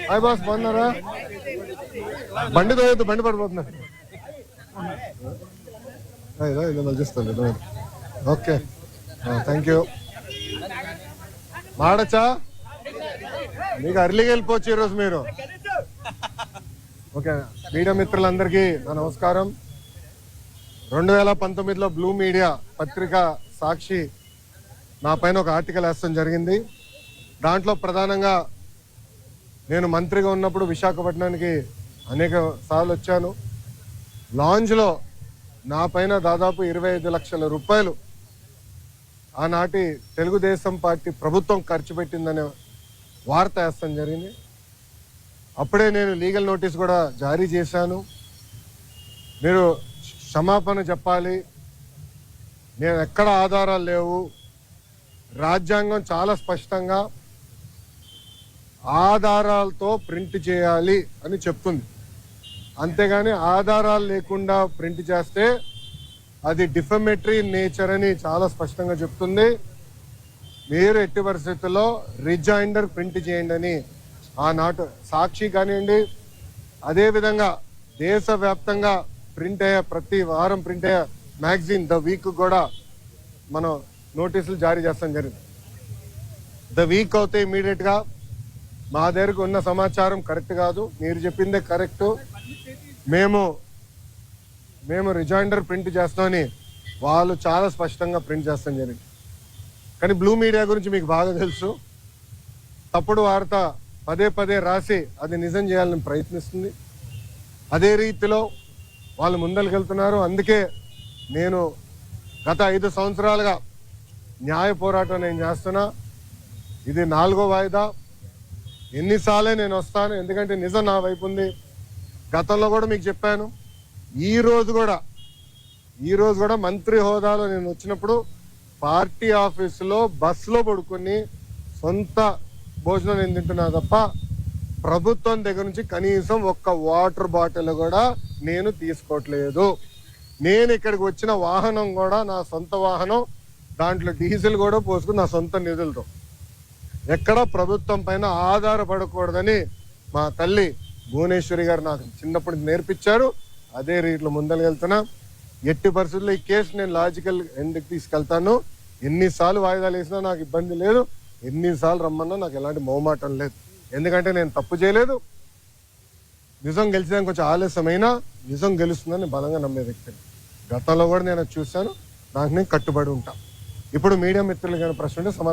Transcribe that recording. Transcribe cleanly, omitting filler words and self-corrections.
Hi boss, బాగున్నారా? బండి తోయొద్దు, బండి పడిపోతున్నా. చూస్తాను. Okay, thank you. మాడచ్చా, మీకు అర్లీగా వెళ్ళిపోవచ్చు ఈరోజు మీరు. ఓకే, మీడియా మిత్రులందరికీ నా నమస్కారం. 2019లో బ్లూ మీడియా పత్రిక సాక్షి నా పైన ఒక ఆర్టికల్ వేస్తాం జరిగింది. దాంట్లో ప్రధానంగా నేను మంత్రిగా ఉన్నప్పుడు విశాఖపట్నానికి అనేక సార్లు వచ్చాను. లాంజ్లో నా పైన దాదాపు 25 లక్షల రూపాయలు ఆనాటి తెలుగుదేశం పార్టీ ప్రభుత్వం ఖర్చు పెట్టిందనే వార్త వేస్తాం జరిగింది. అప్పుడే నేను లీగల్ నోటీస్ కూడా జారీ చేశాను. మీరు క్షమాపణ చెప్పాలి, నేను ఎక్కడ ఆధారాలు లేవు, రాజ్యాంగం చాలా స్పష్టంగా ఆధారాలతో ప్రింట్ చేయాలి అని చెప్తుంది. అంతేగాని ఆధారాలు లేకుండా ప్రింట్ చేస్తే అది డిఫమేటరీ నేచర్ అని చాలా స్పష్టంగా చెప్తుంది. మీరు ఎట్టి పరిస్థితుల్లో రిజైండర్ ప్రింట్ చేయండి అని ఆనాటి సాక్షి కానివ్వండి, అదేవిధంగా దేశవ్యాప్తంగా ప్రింట్ అయ్యే ప్రతి వారం ప్రింట్ అయ్యే మ్యాగజైన్ ద వీక్ కూడా మనం నోటీసులు జారీ చేస్తాం జరిగింది. ద వీక్ అవుతే ఇమీడియట్గా మా దగ్గరకు ఉన్న సమాచారం కరెక్ట్ కాదు, మీరు చెప్పిందే కరెక్టు, మేము రిజైండర్ ప్రింట్ చేస్తామని వాళ్ళు చాలా స్పష్టంగా ప్రింట్ చేస్తాం జరిగింది. కానీ బ్లూ మీడియా గురించి మీకు బాగా తెలుసు. తప్పుడు వార్త పదే పదే రాసి అది నిజం చేయాలని ప్రయత్నిస్తుంది. అదే రీతిలో వాళ్ళు ముందరికెళ్తున్నారు. అందుకే నేను గత 5 సంవత్సరాలుగా న్యాయ పోరాటం నేను చేస్తున్నా. ఇది 4వ వాయిదా. ఎన్నిసార్లే నేను వస్తాను, ఎందుకంటే నిజం నా వైపు ఉంది. గతంలో కూడా మీకు చెప్పాను. ఈ రోజు కూడా మంత్రి హోదాలో నేను వచ్చినప్పుడు పార్టీ ఆఫీసులో బస్సులో పడుకొని సొంత భోజనం నేను తింటున్నా తప్ప ప్రభుత్వం దగ్గర నుంచి కనీసం ఒక్క వాటర్ బాటిల్ కూడా నేను తీసుకోవట్లేదు. నేను ఇక్కడికి వచ్చిన వాహనం కూడా నా సొంత వాహనం, దాంట్లో డీజిల్ కూడా పోసుకుని నా సొంత నిధులతో, ఎక్కడ ప్రభుత్వం పైన ఆధారపడకూడదని మా తల్లి భువనేశ్వరి గారు నాకు చిన్నప్పుడు నేర్పించారు. అదే రీతిలో ముందరకెళ్తున్నా. ఎట్టి పరిస్థితుల్లో ఈ కేసు నేను లాజికల్ ఎండ్కి తీసుకెళ్తాను. ఎన్నిసార్లు వాయిదాలు వేసినా నాకు ఇబ్బంది లేదు, ఎన్నిసార్లు రమ్మన్నా నాకు ఎలాంటి మొహమాటం లేదు. ఎందుకంటే నేను తప్పు చేయలేదు. నిజం గెలిచేదానికి కొంచెం ఆలస్యమైనా నిజం గెలుస్తుందని బలంగా నమ్మే వ్యక్తిని. గతంలో కూడా నేను చూశాను. నాకు నేను కట్టుబడి ఉంటాను. ఇప్పుడు మీడియా మిత్రులు కానీ ప్రశ్న ఉంటే సమాధానం